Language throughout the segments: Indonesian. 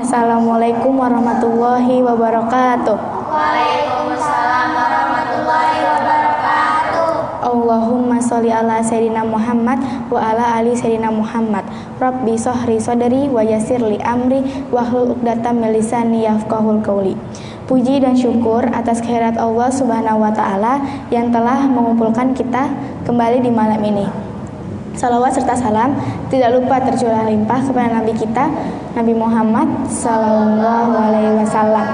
Assalamualaikum warahmatullahi wabarakatuh. Waalaikumsalam warahmatullahi wabarakatuh. Allahumma sholli ala sayyidina Muhammad wa ala ali sayyidina Muhammad. Rabbi shrah sadri wa yassir li amri wahlul 'uqdatam min lisani yafqahul qawli. Puji dan syukur atas kehadirat Allah Subhanahu wa taala yang telah mengumpulkan kita kembali di malam ini. Salawat serta salam tidak lupa tercurah limpah kepada Nabi kita, Nabi Muhammad Sallallahu Alaihi Wasallam.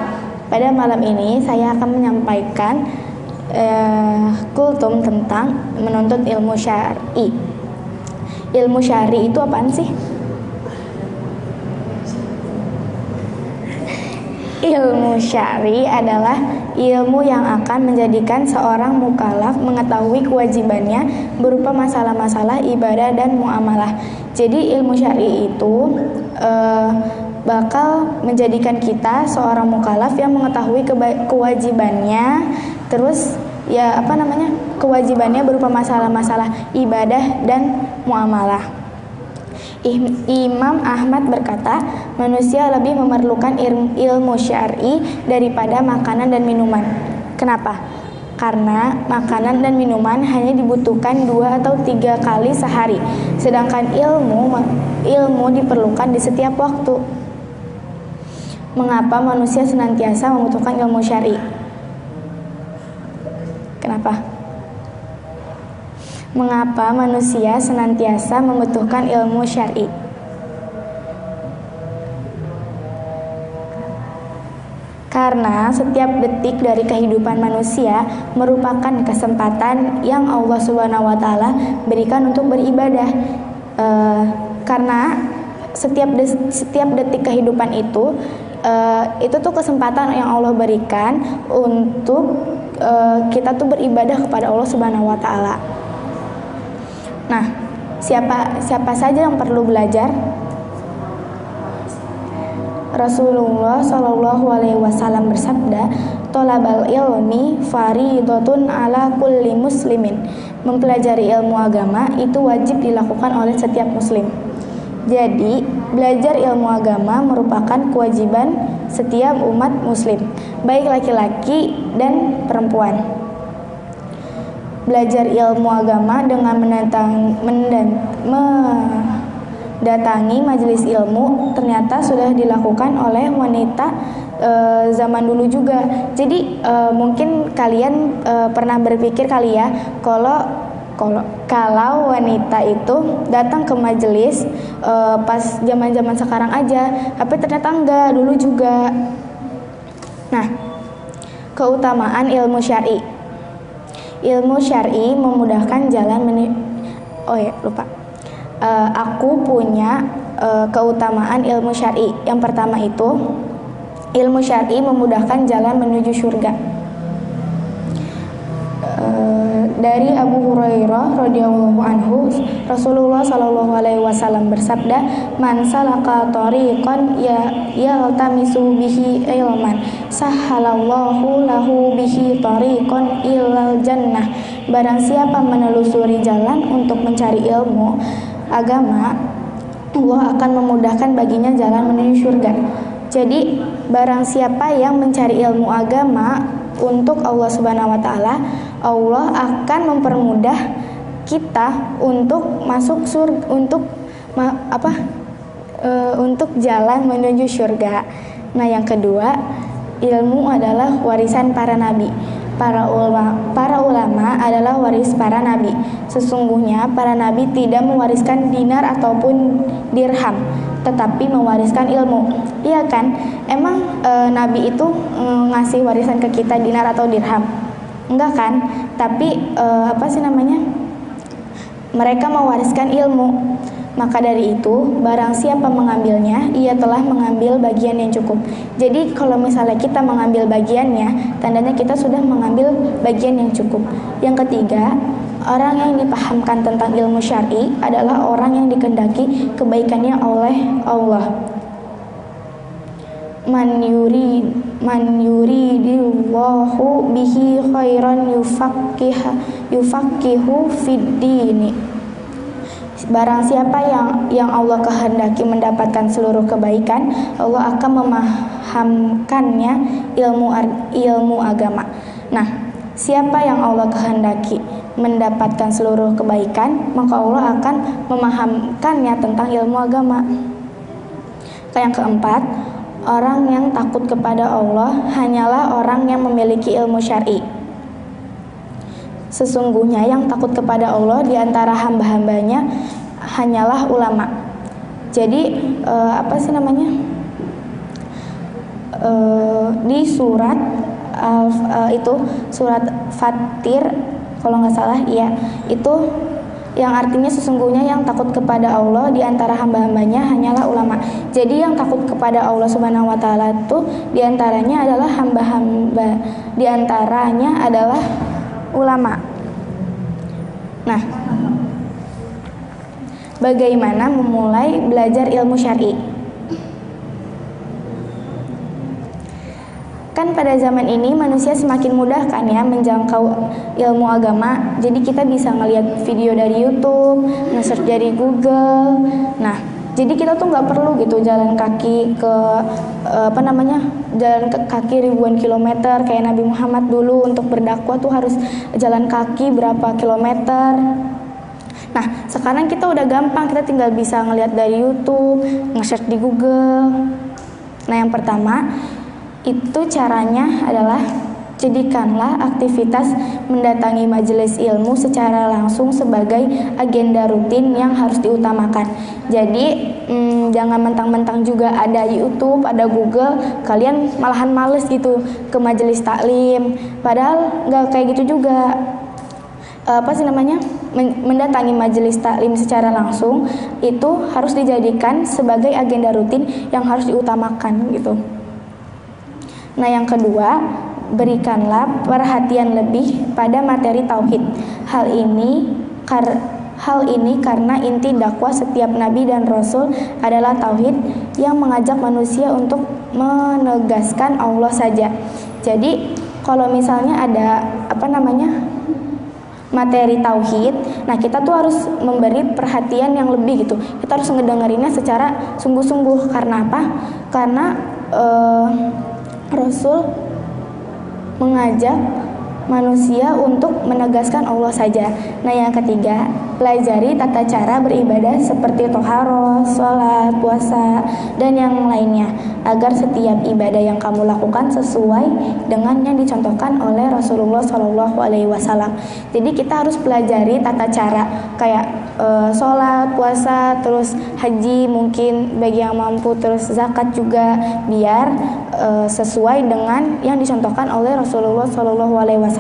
Pada malam ini saya akan menyampaikan kultum tentang menuntut ilmu syar'i. Ilmu syar'i itu apaan sih? Ilmu syar'i adalah ilmu yang akan menjadikan seorang mukallaf mengetahui kewajibannya berupa masalah-masalah ibadah dan muamalah. Jadi ilmu syar'i itu bakal menjadikan kita seorang mukallaf yang mengetahui kewajibannya, terus kewajibannya berupa masalah-masalah ibadah dan muamalah. Imam Ahmad berkata, manusia lebih memerlukan ilmu syar'i daripada makanan dan minuman. Kenapa? Karena makanan dan minuman hanya dibutuhkan 2 atau 3 kali sehari, sedangkan ilmu diperlukan di setiap waktu. Mengapa manusia senantiasa membutuhkan ilmu syar'i? Kenapa? Mengapa manusia senantiasa membutuhkan ilmu syar'i? Karena setiap detik dari kehidupan manusia merupakan kesempatan yang Allah Subhanahu wa taala berikan untuk beribadah. Karena setiap detik kehidupan itu tuh kesempatan yang Allah berikan untuk kita tuh beribadah kepada Allah Subhanahu wa taala. Nah, siapa saja yang perlu belajar? Rasulullah Shallallahu Alaihi Wasallam bersabda, "Tolabal ilmi faridatun ala kulli muslimin." Mempelajari ilmu agama itu wajib dilakukan oleh setiap muslim. Jadi, belajar ilmu agama merupakan kewajiban setiap umat muslim, baik laki-laki dan perempuan. Belajar ilmu agama dengan mendatangi majelis ilmu ternyata sudah dilakukan oleh wanita zaman dulu juga. Jadi mungkin kalian pernah berpikir kali ya, kalau wanita itu datang ke majelis pas zaman-zaman sekarang aja, tapi ternyata enggak, dulu juga. Nah, keutamaan ilmu syar'i. Ilmu syar'i memudahkan jalan aku punya keutamaan ilmu syar'i. Yang pertama itu, ilmu syar'i memudahkan jalan menuju surga. Dari Abu Hurairah radhiyallahu anhu, Rasulullah Shallallahu Alaihi Wasallam bersabda, "Man salaka thariqan yaltamisu bihi ilman, sahhalallahu lahu bihi thariqan ilal jannah." Barang siapa menelusuri jalan untuk mencari ilmu agama, Allah akan memudahkan baginya jalan menuju surga. Jadi, barang siapa yang mencari ilmu agama untuk Allah Subhanahu wa taala, Allah akan mempermudah kita untuk masuk surga, untuk jalan menuju surga. Nah, yang kedua, ilmu adalah warisan para nabi. Para ulama adalah waris para nabi. Sesungguhnya para nabi tidak mewariskan dinar ataupun dirham, tetapi mewariskan ilmu. Iya kan? Emang nabi itu ngasih warisan ke kita dinar atau dirham? Enggak kan? Tapi mereka mewariskan ilmu. Maka dari itu, barang siapa mengambilnya, ia telah mengambil bagian yang cukup. Jadi kalau misalnya kita mengambil bagiannya, tandanya kita sudah mengambil bagian yang cukup. Yang ketiga, orang yang dipahamkan tentang ilmu syar'i adalah orang yang dikehendaki kebaikannya oleh Allah. Man yuridillahu bihi khairan yufaqihu fid dini. Barang siapa yang Allah kehendaki mendapatkan seluruh kebaikan, Allah akan memahamkannya ilmu agama. Nah, siapa yang Allah kehendaki mendapatkan seluruh kebaikan, maka Allah akan memahamkannya tentang ilmu agama. Yang keempat, orang yang takut kepada Allah hanyalah orang yang memiliki ilmu syar'i. Sesungguhnya yang takut kepada Allah di antara hamba-hambanya hanyalah ulama. Jadi di surat surat Fatir kalau nggak salah, ya, itu yang artinya sesungguhnya yang takut kepada Allah di antara hamba-hambanya hanyalah ulama. Jadi yang takut kepada Allah Subhanahu wa taala itu di antaranya adalah hamba-hamba, di antaranya adalah ulama. Nah, bagaimana memulai belajar ilmu syar'i? Kan pada zaman ini manusia semakin mudah kan ya menjangkau ilmu agama. Jadi kita bisa ngelihat video dari YouTube, nge-search dari Google. Nah, jadi kita tuh nggak perlu gitu jalan kaki ke jalan kaki ribuan kilometer kayak Nabi Muhammad dulu. Untuk berdakwah tuh harus jalan kaki berapa kilometer. Nah, sekarang kita udah gampang, kita tinggal bisa ngelihat dari YouTube, nge-search di Google. Nah, yang pertama itu caranya adalah jadikanlah aktivitas mendatangi majelis ilmu secara langsung sebagai agenda rutin yang harus diutamakan. Jadi jangan mentang-mentang juga ada YouTube, ada Google, kalian malahan males gitu ke majelis taklim. Padahal nggak kayak gitu juga. Mendatangi majelis taklim secara langsung itu harus dijadikan sebagai agenda rutin yang harus diutamakan gitu. Nah, yang kedua, berikanlah perhatian lebih pada materi tauhid. Hal ini karena inti dakwah setiap nabi dan rasul adalah tauhid yang mengajak manusia untuk menegaskan Allah saja. Jadi, kalau misalnya ada materi tauhid, nah kita tuh harus memberi perhatian yang lebih gitu. Kita harus ngedengerinnya secara sungguh-sungguh. Karena apa? Karena Rasul mengajak manusia untuk menegaskan Allah saja. Nah, yang ketiga, pelajari tata cara beribadah seperti toharoh, sholat, puasa, dan yang lainnya, agar setiap ibadah yang kamu lakukan sesuai dengan yang dicontohkan oleh Rasulullah SAW. Jadi kita harus pelajari tata cara kayak sholat, puasa, terus haji mungkin bagi yang mampu, terus zakat juga, biar sesuai dengan yang dicontohkan oleh Rasulullah SAW.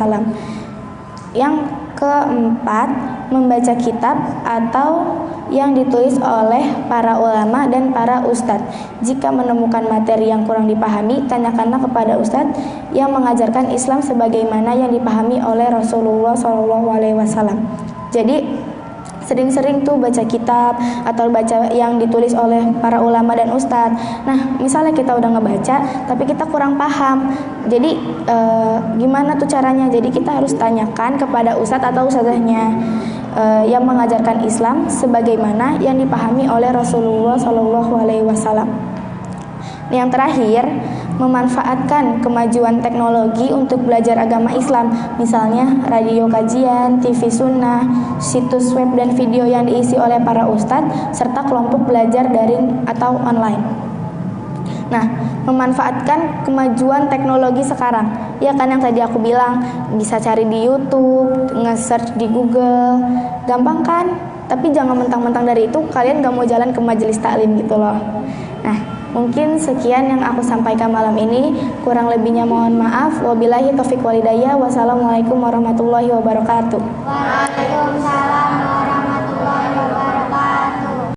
Yang keempat, membaca kitab atau yang ditulis oleh para ulama dan para ustadz. Jika menemukan materi yang kurang dipahami, tanyakanlah kepada ustadz yang mengajarkan Islam sebagaimana yang dipahami oleh Rasulullah SAW. Jadi sering-sering tuh baca kitab atau baca yang ditulis oleh para ulama dan ustadz. Nah, misalnya kita udah ngebaca tapi kita kurang paham, jadi gimana tuh caranya? Jadi kita harus tanyakan kepada ustadz atau ustadzahnya yang mengajarkan Islam sebagaimana yang dipahami oleh Rasulullah SAW. Yang terakhir, memanfaatkan kemajuan teknologi untuk belajar agama Islam, misalnya radio kajian, TV sunnah, situs web dan video yang diisi oleh para ustadz, serta kelompok belajar daring atau online. Nah, memanfaatkan kemajuan teknologi sekarang, ya kan yang tadi aku bilang, bisa cari di YouTube, nge-search di Google, gampang kan? Tapi jangan mentang-mentang dari itu kalian gak mau jalan ke majelis taklim gitu loh. Nah, mungkin sekian yang aku sampaikan malam ini. Kurang lebihnya mohon maaf. Wabillahi taufiq walhidayah. Wassalamualaikum warahmatullahi wabarakatuh. Waalaikumsalam.